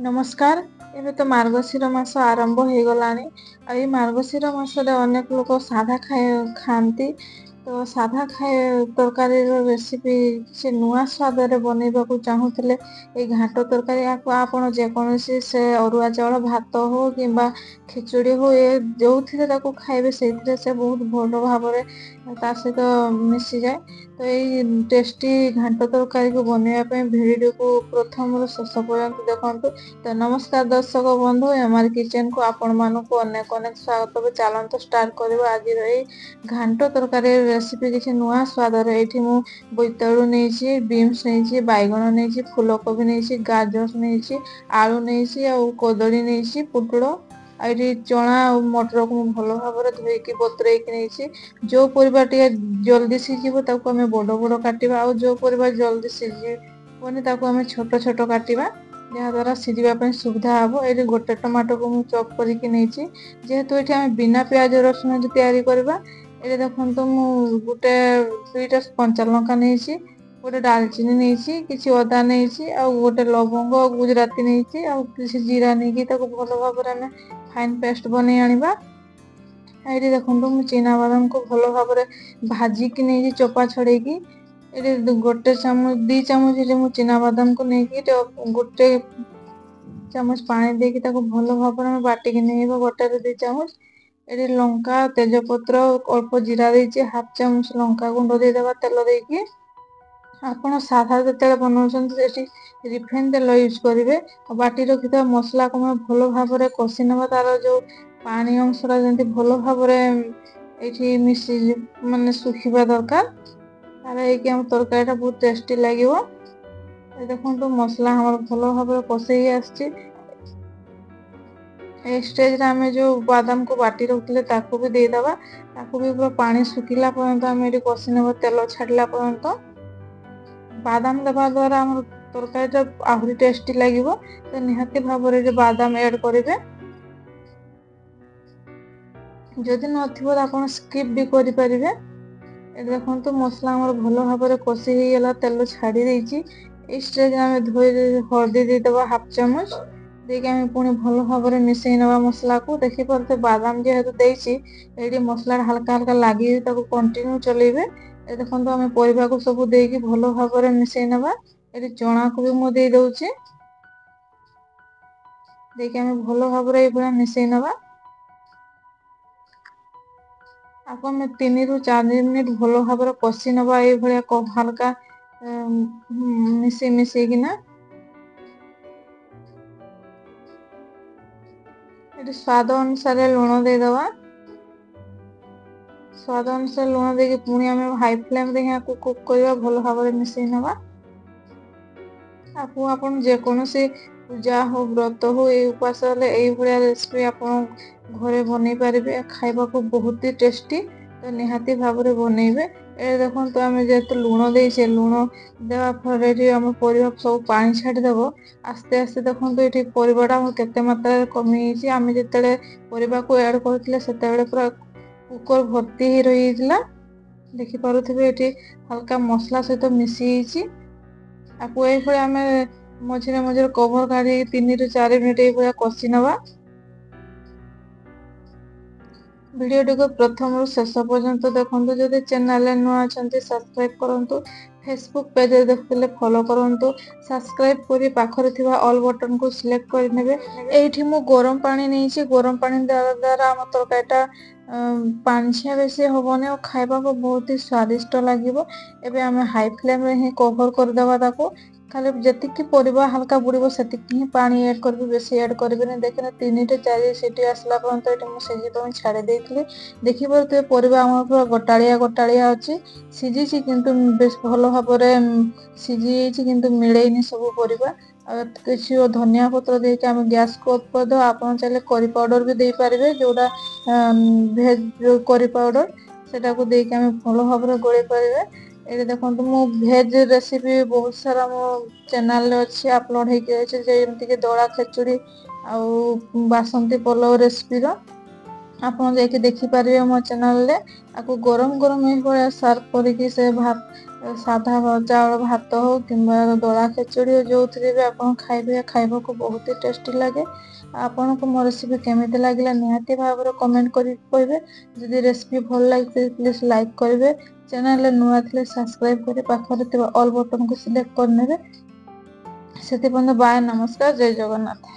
नमस्कार। एबे तो मार्गशीर मास आरंभ हो गलानी। आई मार्गशीर मास अनेक लोग साधा खाती। तो साधा खाए तरकारी रेसिपी किसी नुआ स्वाद बनैबा को चाहूले ये घाट तरकारी आपण जेकोसी से अरुआ चाउल भात हो कि खिचुड़ी हो ये जो थे खाइबे से बहुत भल भाव सहित मिसी जाए। तो ये टेस्टी घाट तरकारी को बनवाई भिडियो को प्रथम शेष पर्यंत देखु। तो नमस्कार दर्शक बंधु, एमआर किचन को आपण मानक अनेक अनेक स्वागत। चलते स्टार्ट करवा आज घाट तरकारी रेसिपी किसी नुआ स्वाद ये बोईतालु नहीं, बीन्स नहीं, बैगण नहीं, फूलकोबी नहीं, गाजर नहीं, आलू नहीं, कदली नहीं, पुटुड़ ये चना और मटर को भल भाव धोईकी बतुरेक नहीं। जो परिबा टे जल्दी सीझिबो ताको हमें बड़ बड़ काटिबा और जो परिबा जल्दी सीझिबोनी ताको हमें छोट छोट काटिबा जहाँद्वारा सीझापी सुविधा हम। ये गोटे टमाटो को मुझे चॉप करके नहीं, जेहेतु ये आम बिना प्याज रसुण तैयारी करवा। ये देखो तो मुझे गोटे 2टा कंचा लंका नहीं, गोटे डालचीनी नहीं, किसी अदा नहीं, आ गोटे लवंग गुजराती नहीं, किसी जीरा नहीं भल भाव में फाइन पेस्ट बन आनिबा। ये देखो मुझे चीना बादाम को भल भाव भाजिक नहीं चोपा छड़ेकी ये गोटे चामच 2 चामच मुझे चीना बादाम को लेकिन गोटे चामच पानी देकी भल भाव में बाटिकी नहीं गोटे 2 चामच। ये लंका तेजपत्र अल्प जीरा देती, हाफ चामच लंका गुंड देदेबा तेल देकी। आपण साधा जो बनाऊँगी रिफाइन तेल यूज करेंगे। बाटी रखी मसला को मैं भल भाव में कषि ना तार जो पानी अंशरा जमी भल भाव ये मिसी मानने सुखा दरकार तार आम तरकारी बहुत टेस्टी लगे। देखो मसला हमार भल भाव कषे आस स्टेज आम जो बादाम को बाटी रखते ताकू भी देदेबा, ताकू भी पूरा पानी सुखिला पर्यंत आम ये कषि ना तेल छाड़ा पर्यंत। बादाम देवा द्वारा आम तरकारी आहरी टेस्टी लगे। तो निहाती भाव में बादाम ऐड करेंगे, जदि नथिबो आप स्किप भी करें। देखो मसला आम भल भाव में कषि होगा, तेल छाड़ी देती। इस स्टेज आम धोई हल्दी देदेबा हाफ चामच देके आम पुणी भल भाव में मिसई नवा मसला को। देखिपे बादाम जेहेतु देती ये मसला हल्का हल्का लगी कंटिन्यू चलेबे। देखो आम परिवा को सब देकी भल भाव में मिसई नवा। ये चना को भी मुझे दे देखिए आम भल भाव में मिसई नवा। आपको आम 3 ରୁ 4 मिनिट भल भाव में कषि नवा ये हल्का मिसेकिना। ये स्वाद अनुसार लुण देदेबा, स्वाद अनुसार लुण देके पुणी आम हाई फ्लेम रे कुक करवा भल भाव में मिसई नवा। आपको आपन जेकोसी पूजा हो व्रत हो ये उपास ये रेसिपी आप घरे बनई पारे, खाइबा को बहुत ही टेस्टी। तो निहाती भाव में बनइबे। ये देखो तो आम जेहेतु लुण देचे लुण देवा फल आम परिवा सब पानी छाड़देव आस्ते आस्ते। देखो तो ये परिवाटा केते मात्रा कमी आम जिते परिवा को ऐड करते से पूरा कुकर भर्ती हो रही देखिपे। ये हल्का मसला सहित मिसी आपको ये आम मझे मझे कवर का 3 ରୁ 4 मिनिट ये कषि नवा। वीडियो को प्रथम शेष पर्यंत देखो। जदि चैनल नुआ अच्छा सब्सक्राइब करूँ, फेसबुक पेज देखते फॉलो करूँ, सब्सक्राइब कर पाखरे थिबा ऑल बटन को सिलेक्ट करने। ये मु गरम पानी नहीं, गरम पानी द्वारा आम तरकारीटा पानिया बेसी हेनी और खाइबा को बहुत ही स्वादिष्ट लगे। एबे आम हाई फ्लेम रे ही कवर करदेवा ताको। खाली जी परिवा हल्का बुड़ब से ही पानी ऐड कर बेसी ऐड करें। देखने 3 ରୁ 4 सीटी आसला पर्यंत ये मुझे छाड़ी देती। देखिए परिवा आम पूरा गोटालिया गोटालिया अच्छी सीझी किंतु बेस भल भाव में सीझी किंतु मिलेनी सब परिवा। किसी धनिया पत्र देके आम गैस को ऑफ कर दो। आप चाहिए करी पाउडर भी दे पारे, जोड़ा भेज करी पाउडर सेटा को देके आम भल भाव में गोले पारे। ये देखो मु भेज रेसिपी बहुत सारा मो चैनल अच्छी अपलोड होमती दड़ा खेचुड़ी आउ बासंती पलव रेसिपी आप देखिपारे मो चैनल रे। आपको गरम गरम ये सर्व करके से भात ସାଧା ଚାଉଳ ଭାତ ହଉ କିମ୍ବା ଦଳା ଖେଚୁଡ଼ି ଯେଉଁଥିରେ ବି ଆପଣ ଖାଇବେ ଖାଇବାକୁ ବହୁତ ଟେଷ୍ଟି ଲାଗେ। ଆପଣଙ୍କୁ ମୋ ରେସିପି କେମିତି ଲାଗିଲା ନିହାତି ଭାବରେ କମେଣ୍ଟ କରି କହିବେ। ଯଦି ରେସିପି ଭଲ ଲାଗିଥାଏ ପ୍ଲିଜ୍ ଲାଇକ୍ କରିବେ। ଚ୍ୟାନେଲରେ ନୂଆ ଥିଲେ ସବସ୍କ୍ରାଇବ୍ କରି ପାଖରେ ଥିବା ଅଲ୍ ବଟନକୁ ସିଲେକ୍ଟ କରିନେବେ। ସେଥିପର୍ଯ୍ୟନ୍ତ ବାଏ, ନମସ୍କାର, ଜୟ ଜଗନ୍ନାଥ।